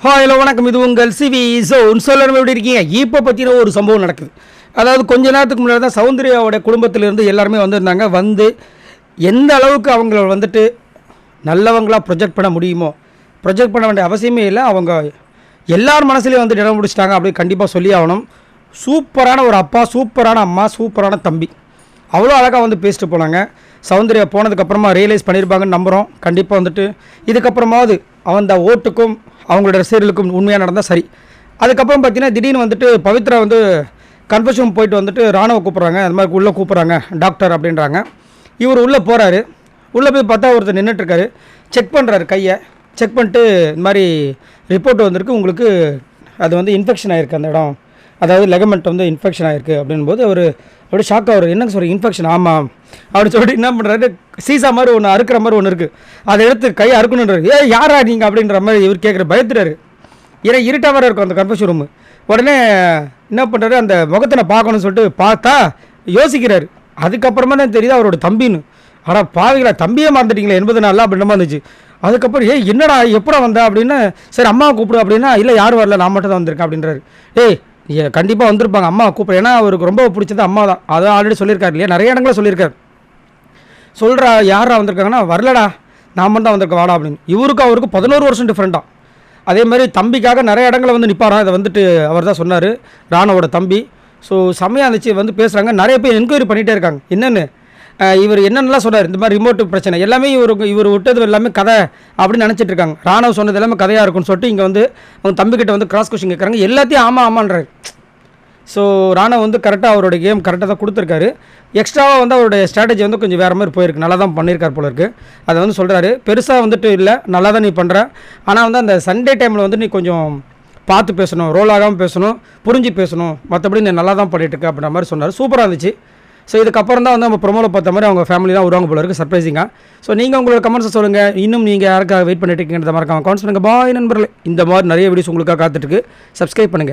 Hello வணக்கம், இது உங்கள் சிவி ஜோன். சொல்லணும் எப்படி இருக்கீங்க? இப்போ பற்றின ஒரு சம்பவம் நடக்குது. அதாவது கொஞ்ச நேரத்துக்கு முன்னாடி தான் சௌந்தர்யாவோட குடும்பத்திலேருந்து எல்லாருமே வந்திருந்தாங்க. வந்து எந்த அளவுக்கு அவங்கள வந்துட்டு நல்லவங்களாக ப்ரொஜெக்ட் பண்ண முடியுமோ, ப்ரொஜெக்ட் பண்ண வேண்டிய அவசியமே இல்லை. அவங்க எல்லார் மனசுலேயும் வந்து இடம் பிடிச்சிட்டாங்க. அப்படி கண்டிப்பாக சொல்லி ஆகணும். சூப்பரான ஒரு அப்பா, சூப்பரான அம்மா, சூப்பரான தம்பி, அவ்வளோ அழகாக வந்து பேசிட்டு போனாங்க. சௌந்தர்யா போனதுக்கப்புறமா ரியலைஸ் பண்ணியிருப்பாங்கன்னு நம்புகிறோம். கண்டிப்பாக வந்துட்டு இதுக்கப்புறமாவது அந்த ஓட்டுக்கும் அவங்களோட ரசிகர்களுக்கும் உண்மையாக நடந்தால் சரி. அதுக்கப்புறம் பார்த்தீங்கன்னா திடீர்னு வந்துட்டு பவித்ரா வந்து கன்ஃபெஷன் போயிட்டு வந்துட்டு ராணுவ கூப்பிட்றாங்க. அந்த மாதிரி உள்ளே கூப்பிட்றாங்க டாக்டர் அப்படின்றாங்க. இவர் உள்ளே போகிறாரு. உள்ளே போய் பார்த்தா ஒருத்தர் நின்றுட்டுருக்காரு. செக் பண்ணுறாரு கையை. செக் பண்ணிட்டு இந்த மாதிரி ரிப்போர்ட் வந்திருக்கு, உங்களுக்கு அது வந்து இன்ஃபெக்ஷன் ஆகிருக்கு அந்த இடம், அதாவது லெகமெண்ட் வந்து இன்ஃபெக்ஷன் ஆகிருக்கு அப்படின்போது அவர் அப்படியே ஷாக்காக வரும். என்னங்க சொல்கிறீங்க இன்ஃபெக்ஷன்? ஆமாம் அப்படின்னு சொல்லிட்டு என்ன பண்ணுறாரு, சீசா மாதிரி ஒன்று அறுக்கிற மாதிரி ஒன்று இருக்குது, அதை எடுத்து கையை அறுக்கணுன்றாரு. யாரா நீங்கள் அப்படின்ற மாதிரி இவர் கேட்குற பயத்துறாரு. ஏன்னா இருட்டாக வேறு இருக்கும் அந்த கன்ஃபெஷன் ரூமு. உடனே என்ன பண்ணுறாரு, அந்த முகத்தை நான் பார்க்கணும்னு சொல்லிட்டு பார்த்தா யோசிக்கிறாரு. அதுக்கப்புறமா தான் தெரியுது அவரோட தம்பின்னு. ஆனால் பாவிங்களா, தம்பியே மறந்துட்டீங்களா 80 நாளில் அப்படின்ற மாதிரி இருந்துச்சு. அதுக்கப்புறம் என்னடா எப்படா வந்தா அப்படின்னு, சரி அம்மாவை கூப்பிடு அப்படின்னா, இல்லை யாரும் வரல, நான் மட்டும் தான் வந்திருக்கேன் அப்படின்றாரு. கண்டிப்பாக வந்திருப்பாங்க அம்மா கூப்பிட்றேன், ஏன்னா அவருக்கு ரொம்ப பிடிச்சது அம்மா தான். அதான் ஆல்ரெடி சொல்லியிருக்காரு இல்லையா, நிறைய இடங்களில் சொல்லியிருக்காரு. சொல்கிறா யாரா வந்திருக்காங்கன்னா, வரலடா நான் மட்டும் தான் வந்திருக்கேன் வாடா அப்படின்னு. இவருக்கு அவருக்கு 11 வருஷம் டிஃப்ரெண்ட்டாக. அதே மாதிரி தம்பிக்காக நிறைய இடங்களில் வந்து நிற்பாராம். இதை வந்துட்டு அவர் தான் சொன்னார், ராணாவோட தம்பி. ஸோ செம்மையாக இருந்துச்சு. வந்து பேசுகிறாங்க, நிறைய பேர் என்கொயரி பண்ணிகிட்டே இருக்காங்க. என்னென்னு இவர் என்னென்னலாம் சொன்னார், இந்த மாதிரி ரிமோட்டு பிரச்சனை எல்லாமே இவர் விட்டது எல்லாமே கதை அப்படின்னு நினச்சிட்டு இருக்காங்க. ராணுவ சொன்னது எல்லாமே கதையாக இருக்குன்னு சொல்லிட்டு இங்கே வந்து அவங்க தம்பிக்கிட்ட வந்து கிராஸ் கொஸ்டின் கேட்குறாங்க. எல்லாத்தையும் ஆமான்றாரு. ஸோ ராணுவ வந்து கரெக்டாக அவரோட கேம் கரெக்டாக தான் கொடுத்துருக்காரு. எக்ஸ்ட்ராவாக வந்து அவருடைய ஸ்ட்ராட்டஜி வந்து கொஞ்சம் வேறு மாதிரி போயிருக்கு. நல்லா தான் பண்ணியிருக்கார் போல இருக்குது. அதை வந்து சொல்கிறாரு, பெருசாக வந்துட்டு இல்லை, நல்லா தான் நீ பண்ணுற, ஆனால் வந்து அந்த சண்டே டைமில் வந்து நீ கொஞ்சம் பார்த்து பேசணும், ரோல் ஆகாமல் பேசணும், புரிஞ்சு பேசணும், மற்றபடி நீ நல்லா தான் பண்ணிட்டு இருக்க அப்படின்ற மாதிரி சொன்னார். சூப்பராக இருந்துச்சு. ஸோ இதுக்கப்புறம் தான் வந்து நம்ம ப்ரொமோவில் பார்த்த மாதிரி அவங்க ஃபேமிலிலாம் வருவாங்க போல இருக்குது, சர்ப்ரைசிங்காக. ஸோ நீங்கள் உங்களோட கமெண்ட்ஸை சொல்லுங்கள். இன்னும் நீங்கள் யாருக்காக வெயிட் பண்ணிட்டு இருக்கீங்கன்றத மறக்காம கமெண்ட்ஸ் பண்ணுங்கள். பாய் நண்பர்களே, இந்த மாதிரி நிறைய வீடியோஸ் உங்களுக்காக காத்துட்ருக்கு. சப்ஸ்கிரைப் பண்ணுங்கள்.